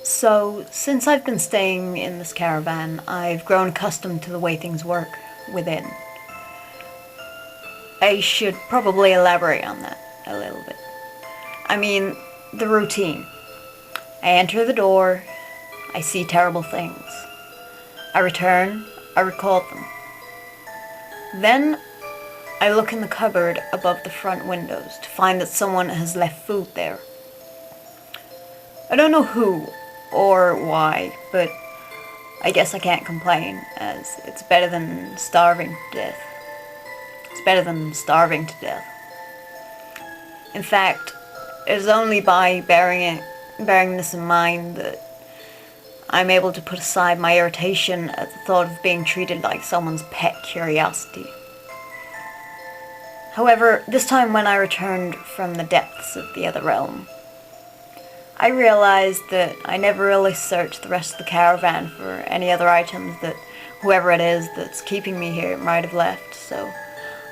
So, since I've been staying in this caravan, I've grown accustomed to the way things work within. I should probably elaborate on that a little bit. I mean, the routine. I enter the door, I see terrible things. I return, I record them. Then I look in the cupboard above the front windows to find that someone has left food there. I don't know who or why, but I guess I can't complain, as it's better than starving to death. It's better than starving to death. In fact, it is only by bearing this in mind that I'm able to put aside my irritation at the thought of being treated like someone's pet curiosity. However, this time when I returned from the depths of the other realm, I realized that I never really searched the rest of the caravan for any other items that whoever it is that's keeping me here might have left, so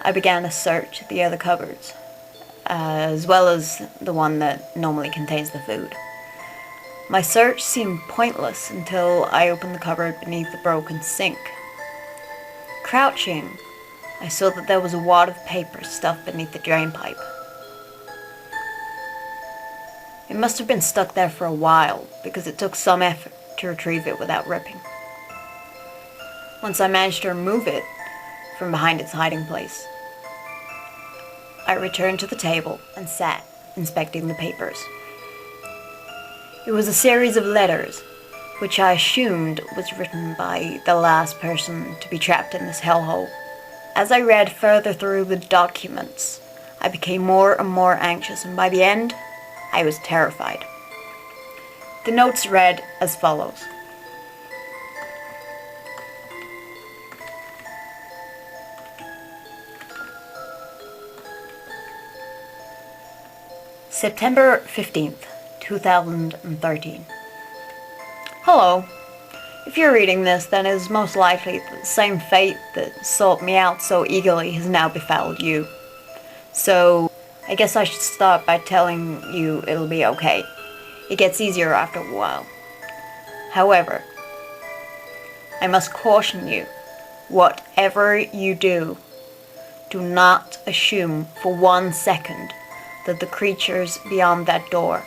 I began to search the other cupboards, as well as the one that normally contains the food. My search seemed pointless until I opened the cupboard beneath the broken sink. Crouching, I saw that there was a wad of paper stuffed beneath the drain pipe. It must have been stuck there for a while, because it took some effort to retrieve it without ripping. Once I managed to remove it from behind its hiding place, I returned to the table and sat, inspecting the papers. It was a series of letters, which I assumed was written by the last person to be trapped in this hellhole. As I read further through the documents, I became more and more anxious, and by the end, I was terrified. The notes read as follows. September 15th, 2013. Hello. If you're reading this, then it is most likely that the same fate that sought me out so eagerly has now befallen you. So, I guess I should start by telling you it'll be okay. It gets easier after a while. However, I must caution you, whatever you do not assume for 1 second that the creatures beyond that door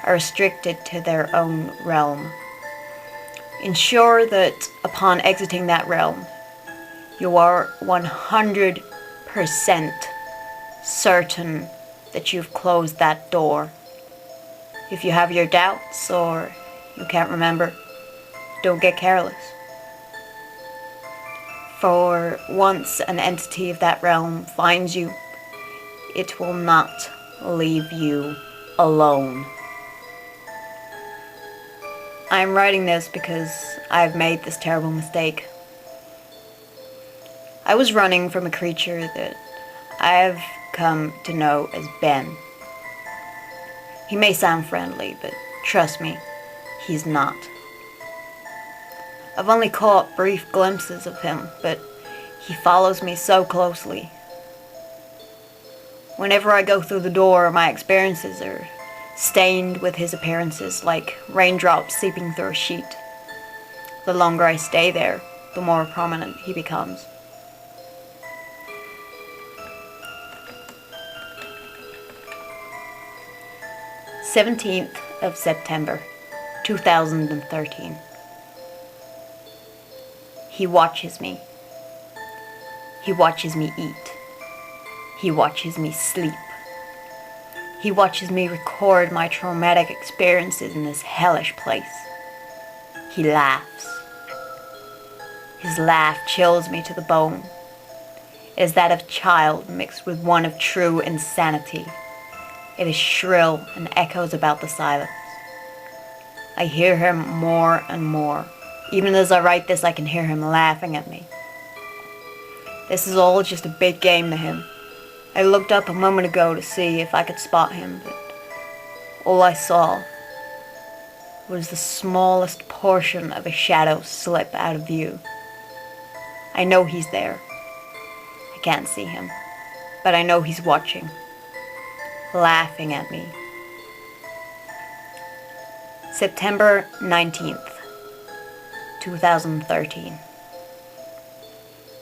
are restricted to their own realm. Ensure that upon exiting that realm, you are 100% certain that you've closed that door. If you have your doubts or you can't remember, don't get careless. For once an entity of that realm finds you, it will not leave you alone. I'm writing this because I've made this terrible mistake. I was running from a creature that I've come to know as Ben. He may sound friendly, but trust me, he's not. I've only caught brief glimpses of him, but he follows me so closely. Whenever I go through the door, my experiences are stained with his appearances, like raindrops seeping through a sheet. The longer I stay there, the more prominent he becomes. September 17th, 2013. He watches me. He watches me eat. He watches me sleep. He watches me record my traumatic experiences in this hellish place. He laughs. His laugh chills me to the bone. It is that of a child mixed with one of true insanity. It is shrill and echoes about the silence. I hear him more and more. Even as I write this, I can hear him laughing at me. This is all just a big game to him. I looked up a moment ago to see if I could spot him, but all I saw was the smallest portion of a shadow slip out of view. I know he's there. I can't see him, but I know he's watching, laughing at me. September 19th, 2013.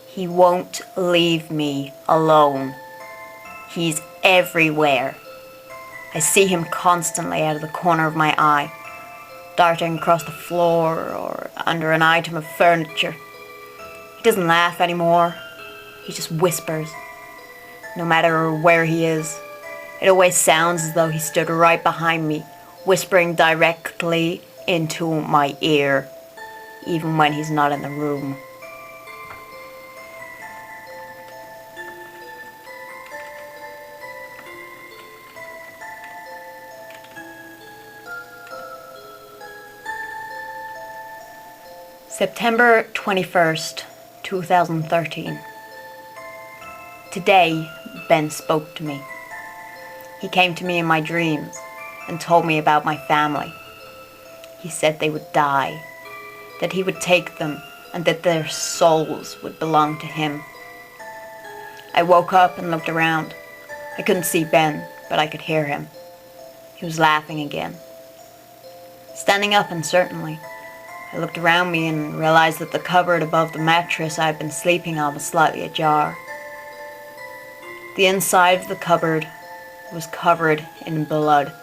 He won't leave me alone. He's everywhere. I see him constantly out of the corner of my eye, darting across the floor or under an item of furniture. He doesn't laugh anymore. He just whispers. No matter where he is, it always sounds as though he stood right behind me, whispering directly into my ear, even when he's not in the room. September 21st, 2013. Today, Ben spoke to me. He came to me in my dreams and told me about my family. He said they would die, that he would take them, and that their souls would belong to him. I woke up and looked around. I couldn't see Ben, but I could hear him. He was laughing again. Standing up uncertainly, I looked around me and realized that the cupboard above the mattress I had been sleeping on was slightly ajar. The inside of the cupboard was covered in blood,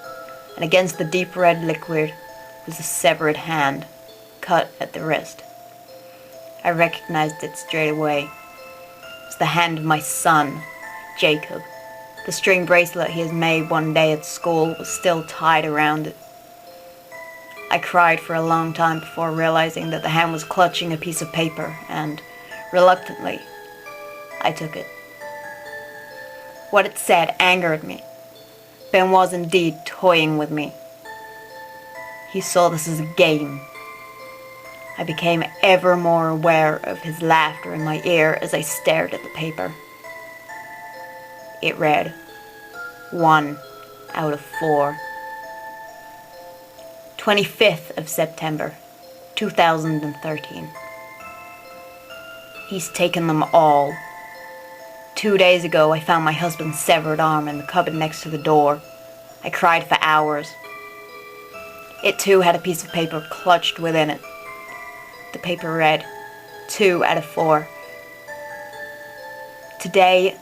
and against the deep red liquid was a severed hand, cut at the wrist. I recognized it straight away. It was the hand of my son, Jacob. The string bracelet he had made one day at school was still tied around it. I cried for a long time before realizing that the hand was clutching a piece of paper, and, reluctantly, I took it. What it said angered me. Ben was indeed toying with me. He saw this as a game. I became ever more aware of his laughter in my ear as I stared at the paper. It read, 1 out of 4. 25th of September, 2013. He's taken them all. 2 days ago, I found my husband's severed arm in the cupboard next to the door. I cried for hours. It too had a piece of paper clutched within it. The paper read, 2 out of 4. Today,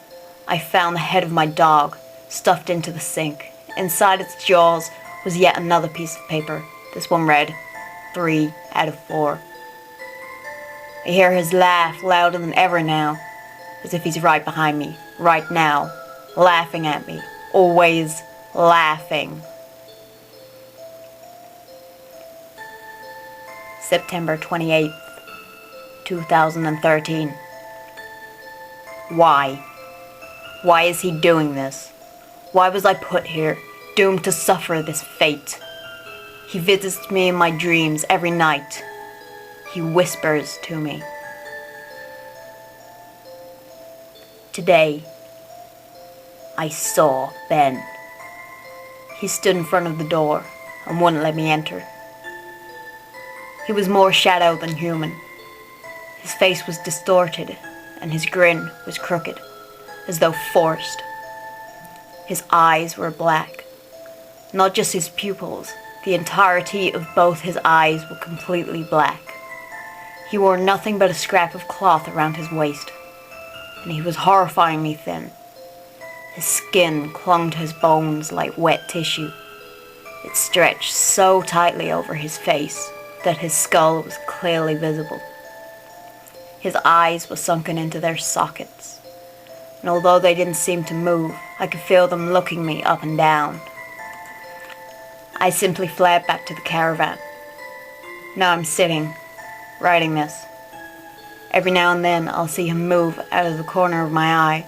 I found the head of my dog stuffed into the sink. Inside its jaws was yet another piece of paper. This one read, 3 out of 4. I hear his laugh louder than ever now, as if he's right behind me, right now, laughing at me, always laughing. September 28th, 2013. Why? Why is he doing this? Why was I put here, doomed to suffer this fate? He visits me in my dreams every night. He whispers to me. Today, I saw Ben. He stood in front of the door and wouldn't let me enter. He was more shadow than human. His face was distorted and his grin was crooked, as though forced. His eyes were black. Not just his pupils, the entirety of both his eyes were completely black. He wore nothing but a scrap of cloth around his waist, and he was horrifyingly thin. His skin clung to his bones like wet tissue. It stretched so tightly over his face that his skull was clearly visible. His eyes were sunken into their sockets, and although they didn't seem to move, I could feel them looking me up and down. I simply fled back to the caravan. Now I'm sitting, writing this. Every now and then I'll see him move out of the corner of my eye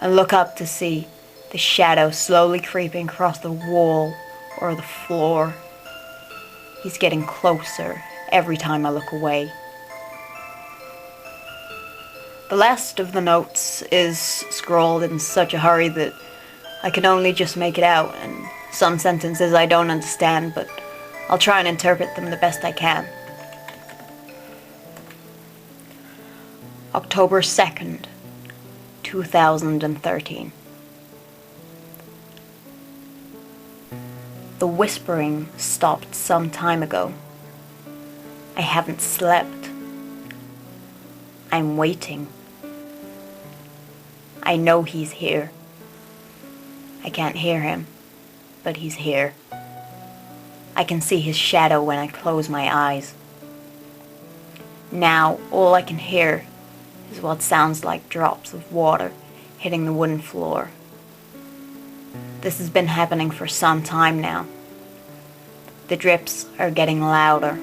and look up to see the shadow slowly creeping across the wall or the floor. He's getting closer every time I look away. The last of the notes is scrawled in such a hurry that I can only just make it out, and some sentences I don't understand, but I'll try and interpret them the best I can. October 2nd, 2013. The whispering stopped some time ago. I haven't slept. I'm waiting. I know he's here. I can't hear him, but he's here. I can see his shadow when I close my eyes. Now all I can hear is what sounds like drops of water hitting the wooden floor. This has been happening for some time now. The drips are getting louder.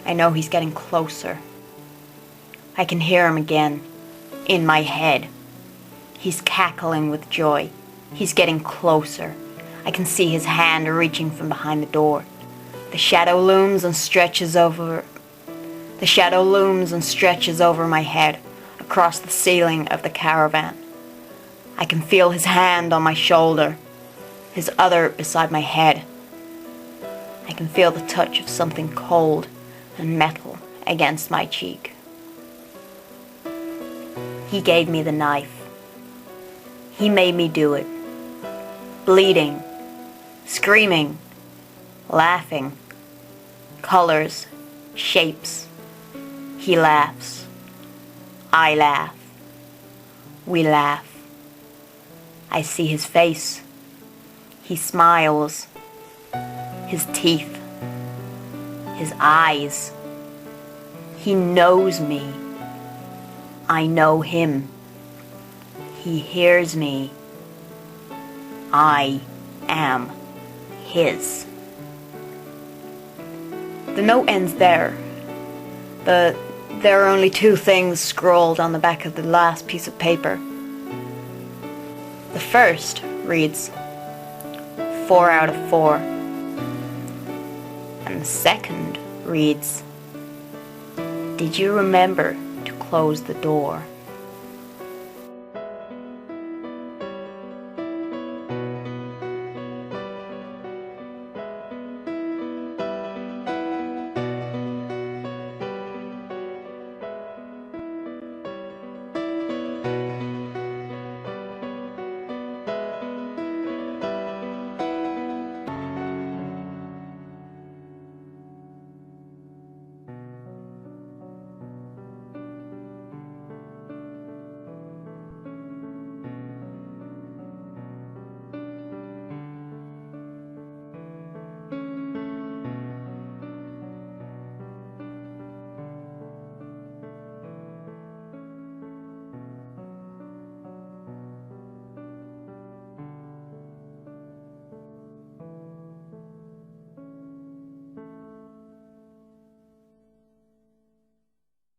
I know he's getting closer. I can hear him again, in my head. He's cackling with joy. He's getting closer. I can see his hand reaching from behind the door. The shadow looms and stretches over my head, across the ceiling of the caravan. I can feel his hand on my shoulder, his other beside my head. I can feel the touch of something cold and metal against my cheek. He gave me the knife. He made me do it. Bleeding, screaming, laughing, colors, shapes. He laughs. I laugh. We laugh. I see his face. He smiles. His teeth. His eyes. He knows me. I know him. He hears me. I am his. The note ends there, but there are only two things scrawled on the back of the last piece of paper. The first reads, 4 out of 4. And the second reads, did you remember to close the door?